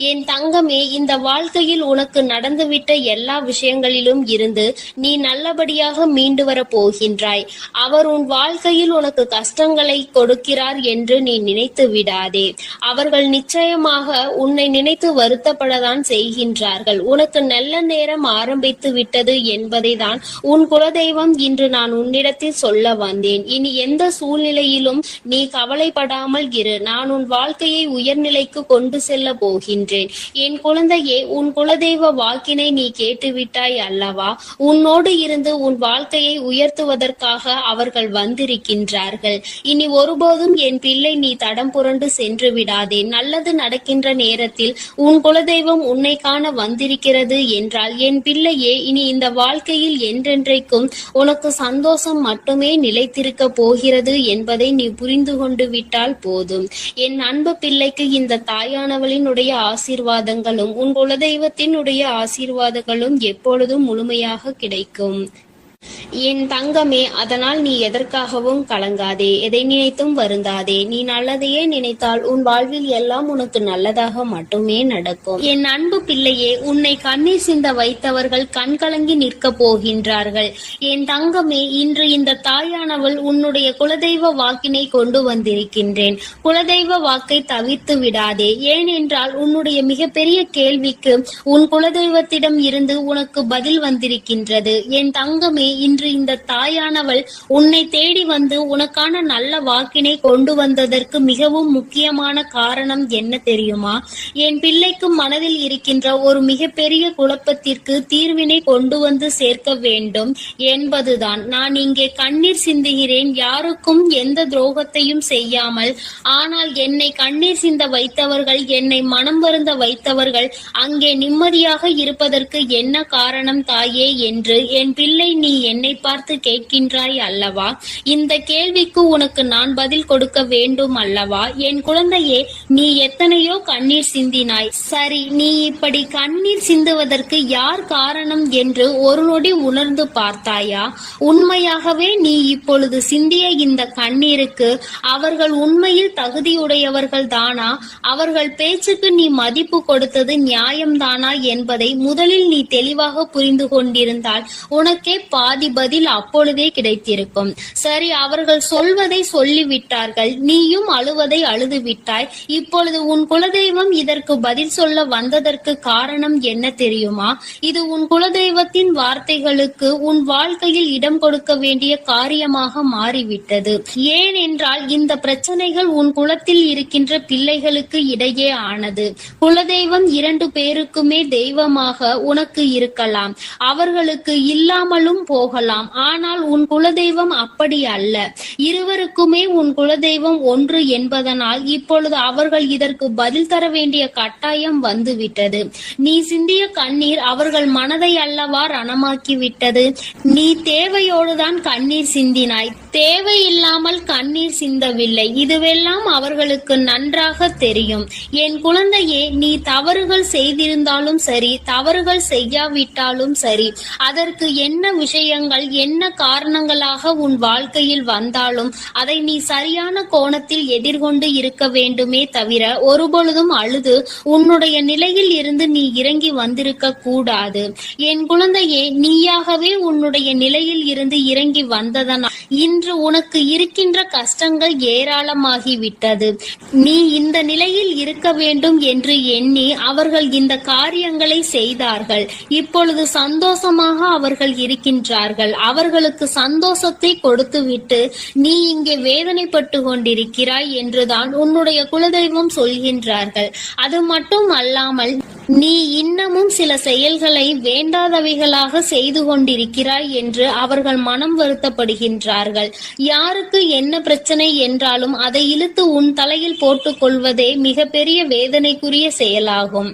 என் தங்கமே, இந்த வாழ்க்கையில் உனக்கு நடந்துவிட்ட எல்லா விஷயங்களிலும் இருந்து நீ நல்லபடியாக மீண்டு வர போகின்றாய். அவர் உன் வாழ்க்கையில் உனக்கு கஷ்டங்களை கொடுக்கிறார் என்று நீ நினைத்து விடாதே. அவர்கள் நிச்சயமாக உன்னை நினைத்து வருத்தப்பட தான் செய்கின்றார்கள். உனக்கு நல்ல நேரம் ஆரம்பித்து விட்டது என்பதை தான் உன் குலதெய்வம் இன்று நான் உன்னிடத்தில் சொல்ல வந்தேன். இனி எந்த சூழ்நிலையிலும் நீ கவலைப்படாமல் இரு. நான் உன் வாழ்க்கையை உயர்நிலைக்கு கொண்டு செல்ல போகின்றேன். என் குழந்தையே, உன் குலதெய்வ வாக்கினை நீ கேட்டுவிட்டாய் அல்லவா? உன்னோடு இருந்து உன் வாழ்க்கையை உயர்த்துவதற்காக அவர்கள் வந்திருக்கின்றார்கள். இனி ஒருபோதும் என் பிள்ளை நீ தடம் புரண்டு சென்று விடாதே. நல்லது நடக்கின்ற நேரத்தில் உன் குலதெய்வம் உன்னை காண வந்திருக்கிறது என்றால் என் பிள்ளையே, இனி இந்த வாழ்க்கையில் என்றென்றைக்கும் உனக்கு சந்தோஷம் மட்டுமே நிலைத்திருக்க போகிறது என்பதை நீ புரிந்து கொண்டு விட்டால் போதும். என் அன்பு பிள்ளைக்கு இந்த தாயானவளினுடைய ஆசீர்வாதங்களும் உன் குலதெய்வத்தினுடைய ஆசீர்வாதங்களும் எப்பொழுதும் முழுமையாக கிடைக்கும். என் தங்கமே, அதனால் நீ எதற்காகவும் கலங்காதே, எதை நினைத்தும் வருந்தாதே. நீ நல்லதையே நினைத்தால் உன் வாழ்வில் எல்லாம் உனக்கு நல்லதாக மட்டுமே நடக்கும். என் அன்பு பிள்ளையே, உன்னை கண்ணீர் சிந்த வைத்தவர்கள் கண்கலங்கி நிற்க போகின்றார்கள். என் தங்கமே, இன்று இந்த தாயானவள் உன்னுடைய குலதெய்வ வாக்கினை கொண்டு வந்திருக்கின்றேன். குலதெய்வ வாக்கை தவிர்த்து விடாதே. ஏனென்றால் உன்னுடைய மிகப்பெரிய கேள்விக்கு உன் குலதெய்வத்திடம் இருந்து உனக்கு பதில் வந்திருக்கின்றது. என் தங்கமே, இன்று இந்த தாயானவள் உன்னை தேடி வந்து உனக்கான நல்ல வாக்கினை கொண்டு வந்ததற்கு மிகவும் முக்கியமான காரணம் என்ன தெரியுமா? என் பிள்ளைக்கு மனதில் இருக்கின்ற ஒரு மிகப்பெரிய குழப்பத்திற்கு தீர்வினை கொண்டு வந்து சேர்க்க வேண்டும் என்பதுதான். நான் இங்கே கண்ணீர் சிந்துகிறேன், யாருக்கும் எந்த துரோகத்தையும் செய்யாமல். ஆனால் என்னை கண்ணீர் சிந்த வைத்தவர்கள், என்னை மனம் வருந்த வைத்தவர்கள் அங்கே நிம்மதியாக இருப்பதற்கு என்ன காரணம் தாயே என்று என் பிள்ளை நீ என்னை பார்த்து கேட்கின்றாய் அல்லவா? இந்த கேள்விக்கு உனக்கு நான் பதில் கொடுக்க வேண்டும் அல்லவா? என் குழந்தையே, நீ எத்தனையோ கண்ணீர் சிந்தினாய். சரி, நீ இப்படி கண்ணீர் சிந்துவதற்கு யார் காரணம் என்று ஒரு நொடி உணர்ந்து பார்த்தாயா? உண்மையாகவே நீ இப்பொழுது சிந்திய இந்த கண்ணீருக்கு அவர்கள் உண்மையில் தகுதியுடையவர்கள் தானா? அவர்கள் பேச்சுக்கு நீ மதிப்பு கொடுத்தது நியாயம்தானா என்பதை முதலில் நீ தெளிவாக புரிந்து கொண்டிருந்தால் உனக்கே பாதி பதில் அப்பொழுதே கிடைத்திருக்கும். சரி, அவர்கள் சொல்வதை சொல்லிவிட்டார்கள், நீயும் அழுவதை அழுது விட்டாய். இப்பொழுது உன் குலதெய்வம் இதற்கு பதில் சொல்ல வந்ததற்கு காரணம் என்ன தெரியுமா? இது உன் குலதெய்வத்தின் வார்த்தைகளுக்கு உன் வாழ்க்கையில் இடம் கொடுக்க வேண்டிய காரியமாக மாறிவிட்டது. ஏனென்றால் இந்த பிரச்சனைகள் உன் குலத்தில் இருக்கின்ற பிள்ளைகளுக்கு இடையே ஆனது. குலதெய்வம் 2 பேருக்குமே தெய்வமாக உனக்கு இருக்கலாம், அவர்களுக்கு இல்லாமலும் போகலாம். ஆனால் உன் குலதெய்வம் அப்படி அல்ல. இருவருக்குமே உன் குலதெய்வம் ஒன்று என்பதனால் இப்பொழுது அவர்கள் இதற்கு பதில் தர வேண்டிய கட்டாயம் வந்துவிட்டது. நீ சிந்திய கண்ணீர் அவர்கள் மனதை அல்லவா ரணமாக்கி விட்டது. நீ தேவையோடுதான் கண்ணீர் சிந்தினாய், தேவையில்லாமல் கண்ணீர் சிந்தவில்லை. இதுவெல்லாம் அவர்களுக்கு நன்றாக தெரியும். என் குழந்தையே, நீ தவறுகள் செய்திருந்தாலும் சரி, தவறுகள் செய்யாவிட்டாலும் சரி, அதற்கு என்ன விஷயங்கள் என்ன காரணங்களாக உன் வாழ்க்கையில் வந்தாலும் அதை நீ சரியான கோணத்தில் எதிர்கொண்டு இருக்க வேண்டுமே தவிர ஒருபொழுதும் அழுது உன்னுடைய நிலையில் இருந்து நீ இறங்கி வந்திருக்க கூடாது. என் குழந்தையே, நீயாகவே உன்னுடைய நிலையில் இருந்து இறங்கி வந்ததனால் இன்று உனக்கு இருக்கின்ற கஷ்டங்கள் ஏராளமாகிவிட்டது. நீ இந்த நிலையில் இருக்க வேண்டும் என்று எண்ணி அவர்கள் இந்த காரியங்களை செய்தார்கள். இப்பொழுது சந்தோஷமாக அவர்கள் இருக்கின்றார்கள். அவர்களுக்கு சந்தோஷத்தை கொடுத்துவிட்டு நீ இங்கே வேதனைப்பட்டு கொண்டிருக்கிறாய் என்றுதான் உன்னுடைய குலதெய்வம் சொல்கின்றார்கள். அது மட்டும் அல்லாமல் நீ இன்னமும் சில செயல்களை வேண்டாதவைகளாக செய்து கொண்டிருக்கிறாய் என்று அவர்கள் மனம் வருத்தப்படுகின்றார்கள். யாருக்கு என்ன பிரச்சனை என்றாலும் அதை இழுத்து உன் தலையில் போட்டுக் கொள்வதே மிகப்பெரிய வேதனைக்குரிய செயலாகும்.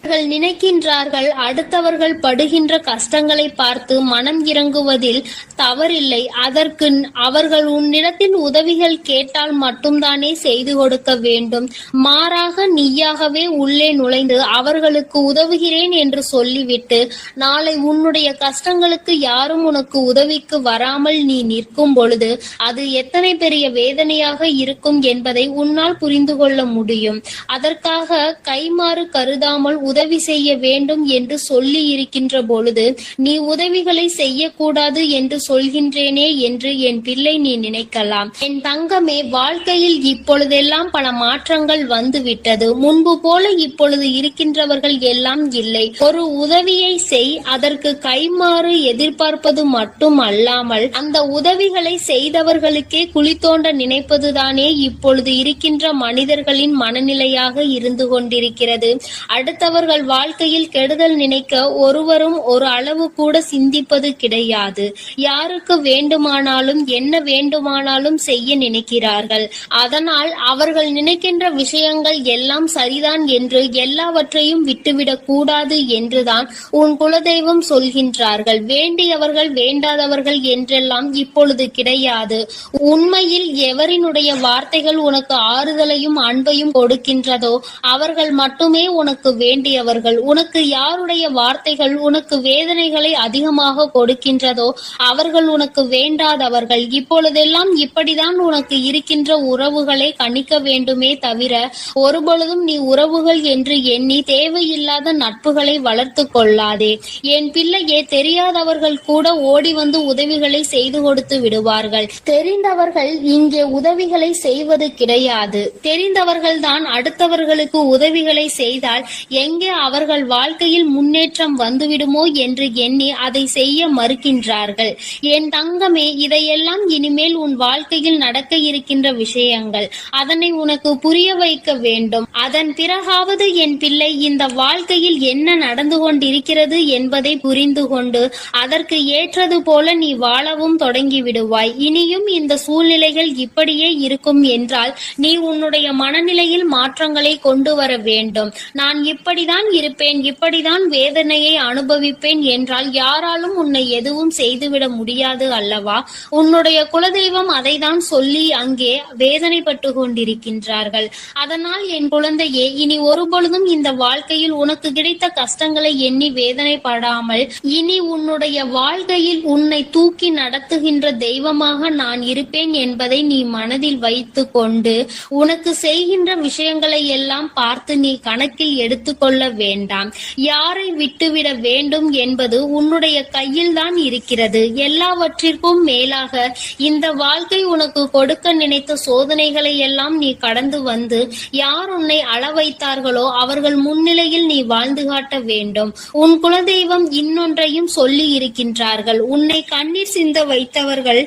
அவர்கள் நினைக்கின்றார்கள் அடுத்தவர்கள் படுகின்ற கஷ்டங்களை பார்த்து மனம் இறங்குவதில் தவறில்லை. அதற்கு அவர்கள் உன்னிடத்தில் உதவிகள் கேட்டால் மட்டும்தானே செய்து கொடுக்க வேண்டும். மாறாக நீயாகவே உள்ளே நுழைந்து அவர்களுக்கு உதவுகிறேன் என்று சொல்லிவிட்டு நாளை உன்னுடைய கஷ்டங்களுக்கு யாரும் உனக்கு உதவிக்கு வராமல் நீ நிற்கும் பொழுது அது எத்தனை பெரிய வேதனையாக இருக்கும் என்பதை உன்னால் புரிந்து கொள்ள முடியும். அதற்காக கைமாறு கருதாமல் உதவி செய்ய வேண்டும் என்று சொல்லி இருக்கின்ற பொழுது நீ உதவிகளை செய்யக்கூடாது என்று சொல்கின்றேனே என்று என் பிள்ளை நீ நினைக்கலாம். என் தங்கமே, வாழ்க்கையில் இப்பொழுதெல்லாம் பல மாற்றங்கள் வந்துவிட்டது. முன்பு போல இப்பொழுது இருக்கின்றவர்கள் எல்லாம் இல்லை. ஒரு உதவியை செய், அதற்கு கைமாறு எதிர்பார்ப்பது மட்டும் அல்லாமல் அந்த உதவிகளை செய்தவர்களுக்கே குழி தோண்ட நினைப்பதுதானே இப்பொழுது இருக்கின்ற மனிதர்களின் மனநிலையாக இருந்து கொண்டிருக்கிறது. அடுத்தவர்கள் வாழ்க்கையில் கெடுதல் நினைக்க ஒருவரும் ஒரு அளவு கூட சிந்திப்பது கிடையாது. யாருக்கு வேண்டுமானாலும் என்ன வேண்டுமானாலும் செய்ய நினைக்கிறார்கள். அதனால் அவர்கள் நினைக்கின்ற விஷயங்கள் எல்லாம் சரிதான் என்று எல்லாவற்றையும் விட்டுவிடக் கூடாது என்றுதான் உன் குலதெய்வம் சொல்கின்றார்கள். வேண்டியவர்கள் வேண்டாதவர்கள் என்றெல்லாம் இப்பொழுது கிடையாது. உண்மையில் எவரினுடைய வார்த்தைகள் உனக்கு ஆறுதலையும் அன்பையும் கொடுக்கின்றதோ அவர்கள் மட்டுமே உனக்கு வேண்டியவர்கள். உனக்கு யாருடைய வார்த்தைகள் உனக்கு வேதனைகளை அதிகமாக கொடுக்கின்றதோ அவர்கள் உனக்கு வேண்டாதவர்கள். இப்பொழுதெல்லாம் இப்படிதான் உனக்கு இருக்கின்ற உறவுகளை கணிக்க வேண்டுமே தவிர ஒருபொழுதும் நீ உறவுகள் என்று எண்ணி தேவையில்லாத நட்புகளை வளர்த்து கொள்ளாதே. என் பிள்ளையே, தெரியாதவர்கள் கூட ஓடி வந்து உதவிகளை செய்து கொடுத்து விடுவார்கள். தெரிந்தவர்கள் இங்கே உதவிகளை செய்வது கிடையாது. தெரிந்தவர்கள் தான் அடுத்தவர்களுக்கு உதவிகளை செய்தால் எங்கே அவர்கள் வாழ்க்கையில் முன்னேற்றம் வந்துவிடுமோ என்று எண்ணி அதை செய்ய மறுக்கின்றார்கள். என் தங்கமே, இதையெல்லாம் இனிமேல் உன் வாழ்க்கையில் நடக்க இருக்கின்ற விஷயங்கள். அதனை உனக்கு புரிய வைக்க வேண்டும். அதன் பிறகாவது என் பிள்ளை இந்த வாழ்க்கையில் என்ன நடந்து கொண்டிருக்கிறது என்பதை புரிந்து கொண்டு அதற்கு ஏற்றது போல நீ வாழவும் தொடங்கி விடுவாய். இனியும் இந்த சூழ்நிலைகள் இப்படியே இருக்கும் என்றால் நீ உன்னுடைய மனநிலையில் மாற்றங்களை கொண்டு வர வேண்டும். நான் இப்படி இப்படிதான் இருப்பேன், இப்படிதான் வேதனையை அனுபவிப்பேன் என்றால் யாராலும் உன்னை எதுவும் செய்துவிட முடியாது அல்லவா? உன்னுடைய குலதெய்வம் அதை தான் சொல்லி அங்கே வேதனைப்பட்டு கொண்டிருக்கின்றார்கள். அதனால் என் குழந்தையே, இனி ஒருபொழுதும் இந்த வாழ்க்கையில் உனக்கு கிடைத்த கஷ்டங்களை எண்ணி வேதனைப்படாமல், இனி உன்னுடைய வாழ்க்கையில் உன்னை தூக்கி நடத்துகின்ற தெய்வமாக நான் இருப்பேன் என்பதை நீ மனதில் வைத்து கொண்டு உனக்கு செய்கின்ற விஷயங்களை எல்லாம் பார்த்து நீ கணக்கில் எடுத்துக்கொள்ள வேண்டாம். யாரை விட்டுவிட வேண்டும் என்பது உன்னுடைய கையில் தான் இருக்கிறது. எல்லாவற்றிற்கும் மேலாக இந்த வாழ்க்கை உனக்கு கொடுக்க நினைத்த சோதனைகளை எல்லாம் நீ கடந்து வந்து யார் உன்னை அள வைத்தார்களோ அவர்கள் முன்னிலையில் நீ வாழ்ந்து காட்ட வேண்டும். உன் குலதெய்வம் இன்னொன்றையும் சொல்லி இருக்கின்றார்கள். உன்னை கண்ணீர் சிந்த வைத்தவர்கள்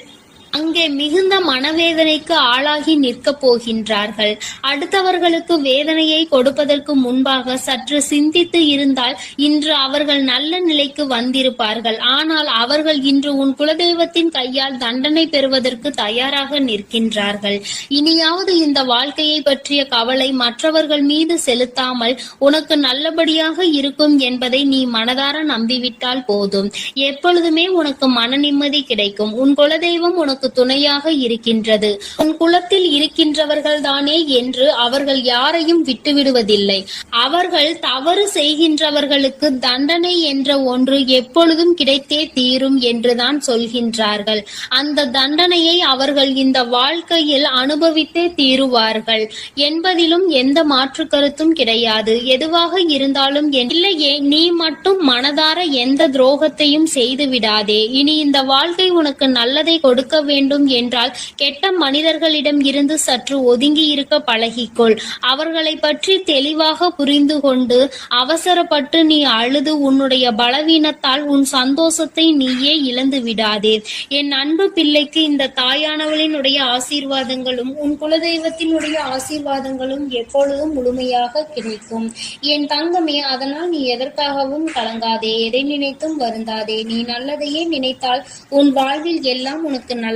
அங்கே மிகுந்த மனவேதனைக்கு ஆளாகி நிற்க போகின்றார்கள். அடுத்தவர்களுக்கு வேதனையை கொடுப்பதற்கு முன்பாக சற்று சிந்தித்து இருந்தால் இன்று அவர்கள் நல்ல நிலைக்கு வந்திருப்பார்கள். ஆனால் அவர்கள் இன்று உன் குலதெய்வத்தின் கையால் தண்டனை பெறுவதற்கு தயாராக நிற்கின்றார்கள். இனியாவது இந்த வாழ்க்கையை பற்றிய கவலை மற்றவர்கள் மீது செலுத்தாமல் உனக்கு நல்லபடியாக இருக்கும் என்பதை நீ மனதார நம்பிவிட்டால் போதும். எப்பொழுதுமே உனக்கு மன நிம்மதி கிடைக்கும். உன் குலதெய்வம் உனக்கு துணையாக இருக்கின்றது. உன் குலத்தில் இருக்கின்றவர்கள் தானே என்று அவர்கள் யாரையும் விட்டுவிடுவதில்லை. அவர்கள் தவறு செய்கின்றவர்களுக்கு தண்டனை என்ற ஒன்று எப்பொழுதும் கிடைத்தே தீரும் என்றுதான் சொல்கின்றார்கள். அந்த தண்டனையை அவர்கள் இந்த வாழ்க்கையில் அனுபவித்தே தீருவார்கள் என்பதிலும் எந்த மாற்று கருத்தும் கிடையாது. எதுவாக இருந்தாலும் இல்லையே, நீ மட்டும் மனதார எந்த துரோகத்தையும் செய்து விடாதே. இனி இந்த வாழ்க்கை உனக்கு நல்லதை கொடுக்க வேண்டும் என்றால் கெட்ட மனிதர்களிடம் இருந்து சற்று ஒதுங்கி இருக்க பழகிக்கொள். அவர்களை பற்றி தெளிவாக புரிந்து கொண்டு அவசரப்பட்டு நீ அழுது உன்னுடைய பலவீனத்தால் உன் சந்தோஷத்தை நீயே இழந்து விடாதே. என் அன்பு பிள்ளைக்கு இந்த தாயானவளினுடைய ஆசீர்வாதங்களும் உன் குலதெய்வத்தினுடைய ஆசீர்வாதங்களும் எப்பொழுதும் முழுமையாக கிடைக்கும். என் தங்கமே, அதனால் நீ எதற்காகவும் கலங்காதே, எதை நினைத்தும் வருந்தாதே. நீ நல்லதையே நினைத்தால் உன் வாழ்வில் எல்லாம் உனக்கு நல்லதாக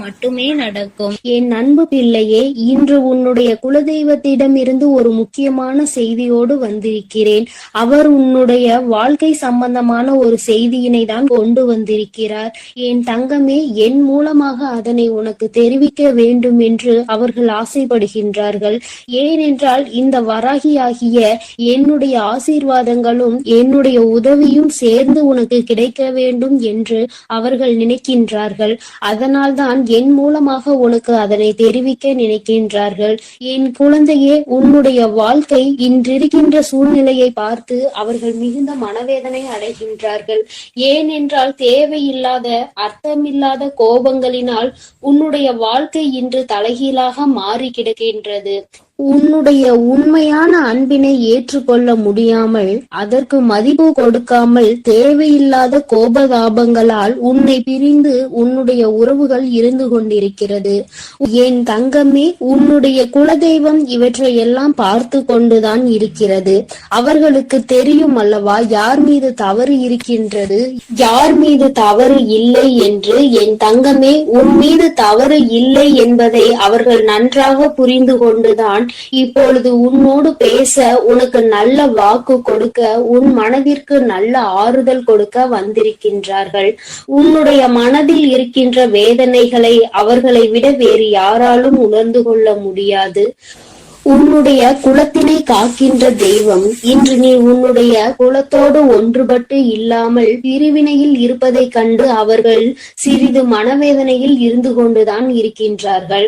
மட்டுமே நடக்கும். என் அன்பு பிள்ளையே, இன்று உன்னுடைய குலதெய்வத்திடம் இருந்து ஒரு முக்கியமான செய்தியோடு வந்திருக்கிறேன். அவர் உன்னுடைய வாழ்க்கை சம்பந்தமான ஒரு செய்தியினை தான் கொண்டு வந்திருக்கிறார். என் தங்கமே, என் மூலமாக அதனை உனக்கு தெரிவிக்க வேண்டும் என்று அவர்கள் ஆசைப்படுகின்றார்கள். ஏனென்றால் இந்த வராகியாகிய என்னுடைய ஆசீர்வாதங்களும் என்னுடைய உதவியும் சேர்ந்து உனக்கு கிடைக்க வேண்டும் என்று அவர்கள் நினைக்கின்றார்கள். அதனால்தான் என் மூலமாக உனக்கு அதனை தெரிவிக்க நினைக்கின்றார்கள். என் குழந்தையே, உன்னுடைய வாழ்க்கை இன்றிருக்கின்ற சூழ்நிலையை பார்த்து அவர்கள் மிகுந்த மனவேதனை அடைகின்றார்கள். ஏனென்றால் தேவையில்லாத அர்த்தமில்லாத கோபங்களினால் உன்னுடைய வாழ்க்கை இன்று தலைகீழாக மாறி கிடக்கின்றது. உன்னுடைய உண்மையான அன்பினை ஏற்றுக்கொள்ள முடியாமல், அதற்கு மதிப்பு கொடுக்காமல், தேவையில்லாத கோபதாபங்களால் உன்னை பிரிந்து உன்னுடைய உறவுகள் இருந்து கொண்டிருக்கிறது. என் தங்கமே, உன்னுடைய குலதெய்வம் இவற்றை எல்லாம் பார்த்து கொண்டுதான் இருக்கிறது. அவர்களுக்கு தெரியும் அல்லவா யார் மீது தவறு இருக்கின்றது, யார் மீது தவறு இல்லை என்று. என் தங்கமே, உன் மீது தவறு இல்லை என்பதை அவர்கள் நன்றாக புரிந்து கொண்டுதான் இப்பொழுது உன்னோடு பேச, உனக்கு நல்ல வாக்கு கொடுக்க, உன் மனதிற்கு நல்ல ஆறுதல் கொடுக்க வந்திருக்கின்றார்கள். உன்னுடைய மனதில் இருக்கின்ற வேதனைகளை அவர்களை விட வேறு யாராலும் உணர்ந்து கொள்ள முடியாது. உன்னுடைய குலத்தினை காக்கின்ற தெய்வம் இன்று நீ உன்னுடைய குலத்தோடு ஒன்றுபட்டு இல்லாமல் பிரிவினையில் இருப்பதை கண்டு அவர்கள் சிறிது மனவேதனையில் இருந்து கொண்டுதான் இருக்கின்றார்கள்.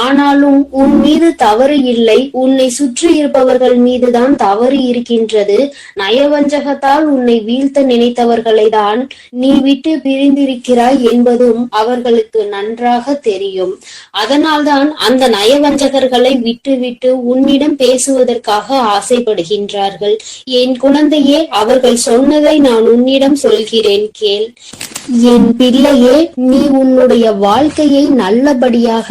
ஆனாலும் உன் மீது தவறு இல்லை, உன்னை சுற்றி இருப்பவர்கள் மீதுதான் தவறு இருக்கின்றது. நயவஞ்சகத்தால் உன்னை வீழ்த்த நினைத்தவர்களை தான் நீ விட்டு பிரிந்திருக்கிறாய் என்பதும் அவர்களுக்கு நன்றாக தெரியும். அதனால்தான் அந்த நயவஞ்சகர்களை விட்டு உன்னிடம் பேசுவதற்காக ஆசைப்படுகின்றார்கள். என் குழந்தையே, அவர்கள் சொன்னதை நான் உன்னிடம் சொல்கிறேன், கேள். என் பிள்ளையே, நீ உன்னுடைய வாழ்க்கையை நல்லபடியாக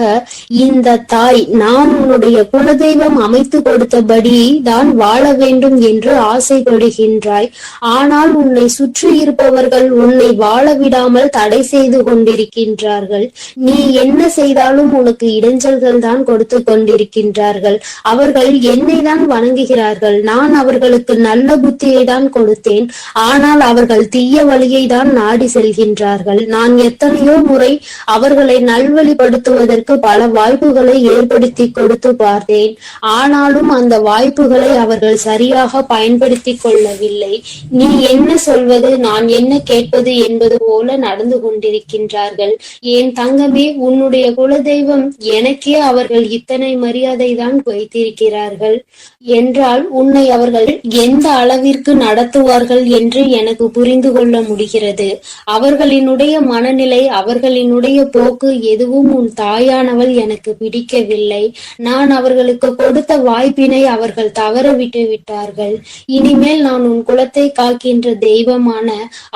இந்த தாய் நான் உன்னுடைய குலதெய்வம் அமைத்து கொடுத்தபடி தான் வாழ வேண்டும் என்று ஆசைப்படுகின்றாய். ஆனால் உன்னை சுற்றி இருப்பவர்கள் உன்னை வாழ விடாமல் தடை செய்து கொண்டிருக்கின்றார்கள். நீ என்ன செய்தாலும் உனக்கு இடைஞ்சல்கள் தான் கொடுத்து கொண்டிருக்கின்றார்கள். அவர்கள் என்னை தான் வணங்குகிறார்கள். நான் அவர்களுக்கு நல்ல புத்தியை தான் கொடுத்தேன். ஆனால் அவர்கள் தீய வழியை தான் நாடி செல்கின்றார்கள். நான் எத்தனையோ முறை அவர்களை நல்வழிப்படுத்துவதற்கு பல வாய்ப்புகளை ஏற்படுத்தி கொடுத்து பார்த்தேன். ஆனாலும் அந்த வாய்ப்புகளை அவர்கள் சரியாக பயன்படுத்தி கொள்ளவில்லை. நீ என்ன சொல்வது, நான் என்ன கேட்பது என்பது போல நடந்து கொண்டிருக்கின்றார்கள். என் தங்கமே, உன்னுடைய குலதெய்வம் எனக்கே அவர்கள் இத்தனை மரியாதை தான் வைத்திருக்கிறார்கள் என்றால் உன்னை அவர்கள் எந்த அளவிற்கு நடத்துவார்கள் என்று எனக்கு புரிந்து கொள்ள முடிகிறது. அவர்களினுடைய மனநிலை, அவர்களினுடைய போக்கு எதுவும் உன் தாயானவள் எனக்கு பிடிக்கவில்லை. நான் அவர்களுக்கு கொடுத்த வாய்ப்பினை அவர்கள் தவற விட்டு விட்டார்கள். இனிமேல் நான் உன் குலத்தை காக்கின்ற தெய்வமான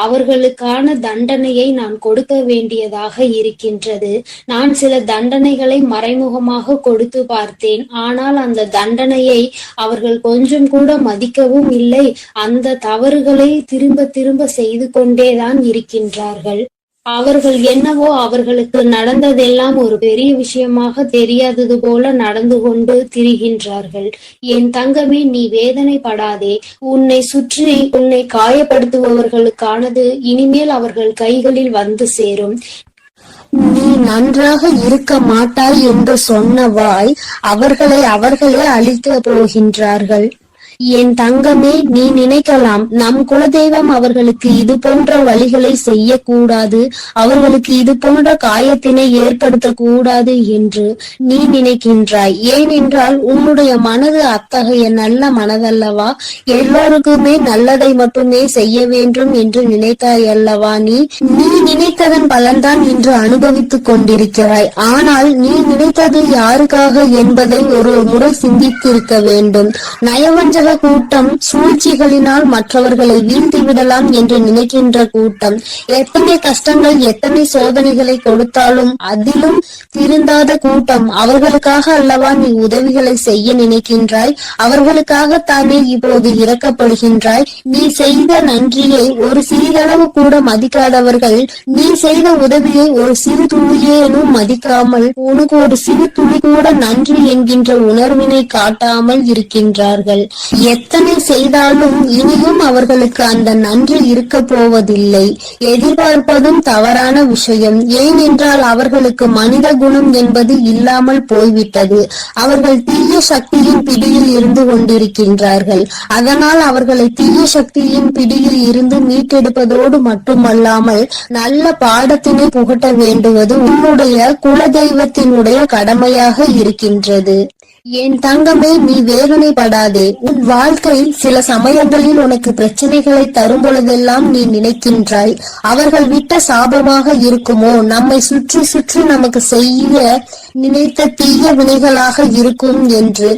அவர்களுக்கான தண்டனையை நான் கொடுக்க வேண்டியதாக இருக்கின்றது. நான் சில தண்டனைகளை மறைமுகமாக கொடுத்து பார்த்தேன். ஆனால் அந்த தண்டனையை அவர்கள் கொஞ்சம் கூட மதிக்கவும் இல்லை. அந்த தவறுகளை திரும்ப திரும்ப செய்து கொண்டேதான் இருக்கின்றார்கள். அவர்கள் என்னவோ அவர்களுக்கு நடந்ததெல்லாம் ஒரு பெரிய விஷயமாக தெரியாதது போல நடந்து கொண்டு திரிகின்றார்கள். என் தங்கமே, நீ வேதனைப்படாதே. உன்னை சுற்றி உன்னை காயப்படுத்துபவர்களுக்கானது இனிமேல் அவர்கள் கைகளில் வந்து சேரும். நீ நன்றாக இருக்க மாட்டாய் என்று சொன்ன வாய் அவர்களை அவர்களே அழிக்க போகின்றார்கள். என் தங்கமே, நீ நினைக்கலாம் நம் குலதெய்வம் அவர்களுக்கு இது போன்ற வழிகளை செய்யக்கூடாது, அவர்களுக்கு இது போன்ற காயத்தினை ஏற்படுத்த கூடாது என்று நீ நினைக்கின்றாய். ஏனென்றால் உன்னுடைய மனது அத்தகைய நல்ல மனதல்லவா? எல்லோருக்குமே நல்லதை மட்டுமே செய்ய வேண்டும் என்று நினைத்தாய் அல்லவா? நீ நினைத்ததன் பலன்தான் இன்று அனுபவித்துக் கொண்டிருக்கிறாய். ஆனால் நீ நினைத்தது யாருக்காக என்பதை ஒரு முறை சிந்தித்திருக்க வேண்டும். நயவஞ்சக கூட்டம் சூழ்ச்சிகளினால் மற்றவர்களை வீழ்த்தி விடலாம் என்று நினைக்கின்ற கூட்டம் எத்தனை கஷ்டங்கள் எத்தனை சோதனைகளை கொடுத்தாலும் அதிலும் திருந்தாத கூட்டம். அவர்களுக்காக அல்லவா நீ உதவிகளை செய்ய நினைக்கின்றாய்? அவர்களுக்காகத்தானே இப்போது இறக்கப்படுகின்றாய்? நீ செய்த நன்றியை ஒரு சிறிதளவு கூட மதிக்காதவர்கள் நீ செய்த உதவியை ஒரு சிறு துளியேனும் மதிக்காமல் உனக்கு ஒரு சிறு துளி கூட நன்றி என்கின்ற உணர்வினை காட்டாமல் இருக்கின்றார்கள். எத்தனை செய்தாலும் இனியும் அவர்களுக்கு அந்த நன்றி இருக்க போவதில்லை. எதிர்பார்ப்பதும் தவறான விஷயம். ஏனென்றால் அவர்களுக்கு மனித குணம் என்பது இல்லாமல் போய்விட்டது. அவர்கள் தீய சக்தியின் பிடியில் இருந்து கொண்டிருக்கின்றார்கள். அதனால் அவர்களை தீய சக்தியின் பிடியில் இருந்து மீட்டெடுப்பதோடு மட்டுமல்லாமல் நல்ல பாடத்தினை புகட்ட வேண்டுவது உன்னுடைய குலதெய்வத்தினுடைய கடமையாக இருக்கின்றது. என் தங்கமே, நீ வேதனைப்படாதே. உன் வாழ்க்கை சில சமயங்களில் உனக்கு பிரச்சனைகளை தரும் பொழுதெல்லாம் நீ நினைக்கின்றாய், அவர்கள் விட்ட சாபமாக இருக்குமோ, நம்மை சுற்றி சுற்றி நமக்கு செய்ய நினைத்த தீய வினைகளாக இருக்கும் என்று.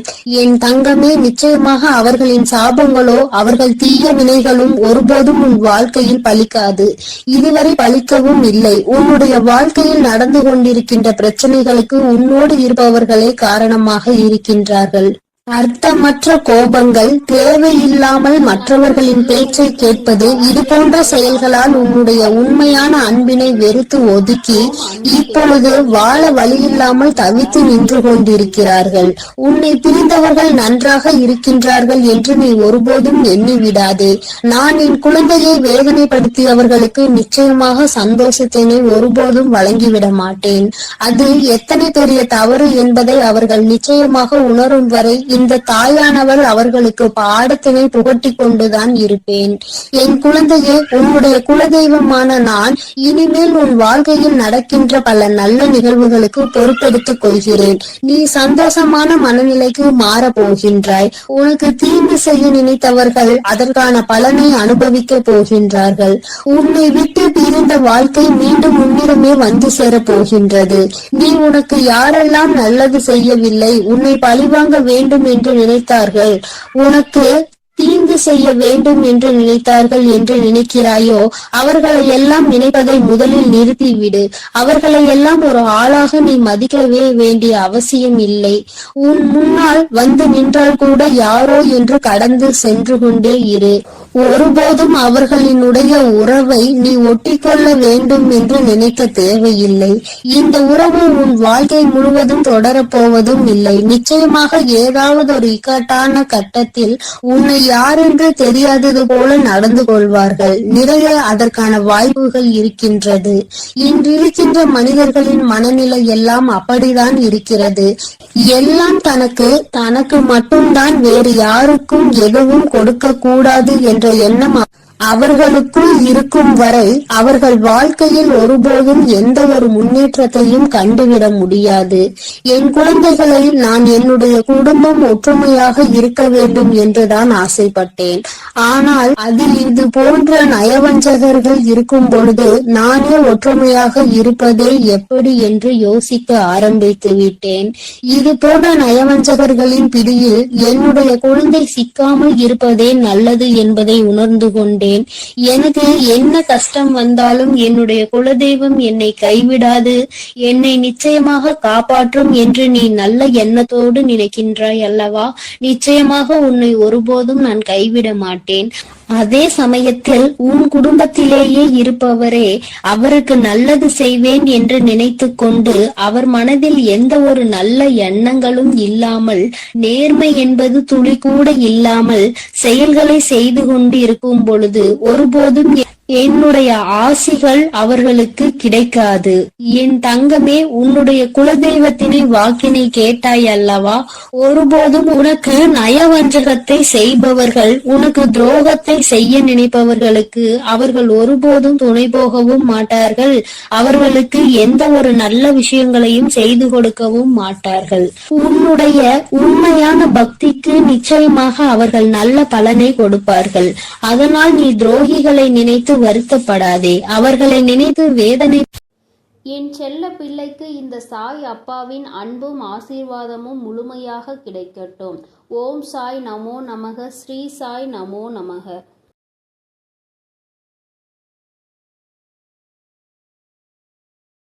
என் தங்கமே, நிச்சயமாக அவர்களின் சாபங்களோ அவர்கள் தீய வினைகளும் ஒருபோதும் உன் வாழ்க்கையில் பலிக்காது. இதுவரை பலிக்கவும் இல்லை. உன்னுடைய வாழ்க்கையில் நடந்து கொண்டிருக்கின்ற பிரச்சனைகளுக்கு உன்னோடு இருப்பவர்களே காரணமாக இருக்கின்றார்கள். அர்த்தமற்ற கோபங்கள், தேவையில்லாமல் மற்றவர்களின் பேச்சை கேட்பது, இது போன்ற செயல்களால் உன்னுடைய உண்மையான அன்பினை வெறுத்து ஒதுக்கி இப்பொழுது வாழ வழியில்லாமல் தவித்து நின்று கொண்டிருக்கிறார்கள். உன்னை பிரிந்தவர்கள் நன்றாக இருக்கின்றார்கள் என்று நீ ஒருபோதும் எண்ணி விடாதே. நான் என் குழந்தையை வேதனைப்படுத்தியவர்களுக்கு நிச்சயமாக சந்தோஷத்தினை ஒருபோதும் வழங்கிவிட மாட்டேன். அது எத்தனை பெரிய தவறு என்பதை அவர்கள் நிச்சயமாக உணரும் வரை இந்த தாயானவள் அவர்களுக்கு பாடத்தினை புகட்டி கொண்டுதான் இருப்பேன். என் குழந்தையே, உன்னுடைய குலதெய்வமான நான் இனிமேல் உன் வாழ்க்கையில் நடக்கின்ற பல நல்ல நிகழ்வுகளுக்கு பொறுப்பெடுத்துக் கொள்கிறேன். நீ சந்தோஷமான மனநிலைக்கு மாற போகின்றாய். உனக்கு தீங்கு செய்ய நினைத்தவர்கள் அதற்கான பலனை அனுபவிக்க போகின்றார்கள். உன்னை விட்டு பிரிந்த வாழ்க்கை மீண்டும் உன்னிடமே வந்து சேர போகின்றது. நீ உனக்கு யாரெல்லாம் நல்லது செய்யவில்லை, உன்னை பழிவாங்க வேண்டும் என்று நினைத்தார்கள், உனக்கு தீங்கு செய்ய வேண்டும் என்று நினைத்தார்கள் என்று நினைக்கிறாயோ, அவர்களை எல்லாம் நினைப்பதை முதலில் நிறுத்திவிடு. அவர்களை எல்லாம் ஒரு ஆளாக நீ மதிக்கவே வேண்டிய அவசியம் இல்லை. உன் முன்னால் வந்து நின்றால் கூட யாரோ என்று கடந்து சென்று கொண்டே இரு. ஒருபோதும் அவர்களினுடைய உறவை நீ ஒட்டிக்கொள்ள வேண்டும் என்று நினைக்க தேவையில்லை. இந்த உறவு உன் வாழ்க்கை முழுவதும் தொடரப்போவதும் இல்லை. நிச்சயமாக ஏதாவது ஒரு இக்கட்டான கட்டத்தில் உன்னை யாரென்று தெரியாதது போல நடந்து கொள்வார்கள். நிறைய அதற்கான வாய்ப்புகள் இருக்கின்றது. இன்றிருக்கின்ற மனிதர்களின் மனநிலை எல்லாம் அப்படிதான் இருக்கிறது. எல்லாம் தனக்கு மட்டும்தான், வேறு யாருக்கும் எதுவும் கொடுக்க கூடாது என்ற எண்ணம் அவர்களுக்குள் இருக்கும் வரை அவர்கள் வாழ்க்கையில் ஒருபோதும் எந்த ஒரு முன்னேற்றத்தையும் கண்டுவிட முடியாது. என் குழந்தைகளை நான் என்னுடைய குடும்பம் ஒற்றுமையாக இருக்க வேண்டும் என்றுதான் ஆசைப்பட்டேன். ஆனால் அதில் இது போன்ற நயவஞ்சகர்கள் இருக்கும் பொழுது நானே ஒற்றுமையாக இருப்பதே எப்படி என்று யோசிக்க ஆரம்பித்து விட்டேன். இது போன்ற நயவஞ்சகர்களின் பிடியில் என்னுடைய குழந்தை சிக்காமல் இருப்பதே நல்லது என்பதை உணர்ந்து கொண்டேன். எனக்கு என்ன கஷ்டம் வந்தாலும் என்னுடைய குலதெய்வம் என்னை கைவிடாது, என்னை நிச்சயமாக காப்பாற்றும் என்று நீ நல்ல எண்ணத்தோடு நினைக்கின்றாய் அல்லவா? நிச்சயமாக உன்னை ஒருபோதும் நான் கைவிட மாட்டேன். அதே சமயத்தில் உன் குடும்பத்திலேயே இருப்பவரே அவருக்கு நல்லது செய்வேன் என்று நினைத்து கொண்டு அவர் மனதில் எந்த ஒரு நல்ல எண்ணங்களும் இல்லாமல், நேர்மை என்பது துளி கூட இல்லாமல் செயல்களை செய்து கொண்டு இருக்கும் பொழுது ஒருபோதும் என்னுடைய ஆசிகள் அவர்களுக்கு கிடைக்காது. என் தங்கமே, உன்னுடைய குலதெய்வத்தினை வாக்கினை கேட்டாய் அல்லவா? ஒருபோதும் உனக்கு நயவஞ்சகத்தை செய்பவர்கள், உனக்கு துரோகத்தை செய்ய நினைப்பவர்களுக்கு அவர்கள் ஒருபோதும் துணை போகவும் மாட்டார்கள். அவர்களுக்கு எந்த ஒரு நல்ல விஷயங்களையும் செய்து கொடுக்கவும் மாட்டார்கள். உன்னுடைய உண்மையான பக்திக்கு நிச்சயமாக அவர்கள் நல்ல பலனை கொடுப்பார்கள். அதனால் நீ துரோகிகளை நினைத்து வருத்தப்படாதே, அவர்களை நினைத்து வேதனை. என் செல்ல பிள்ளைக்கு இந்த சாய் அப்பாவின் அன்பும் ஆசீர்வாதமும் முழுமையாக கிடைக்கட்டும். ஓம் சாய் நமோ நமக. ஸ்ரீ சாய் நமோ நமக.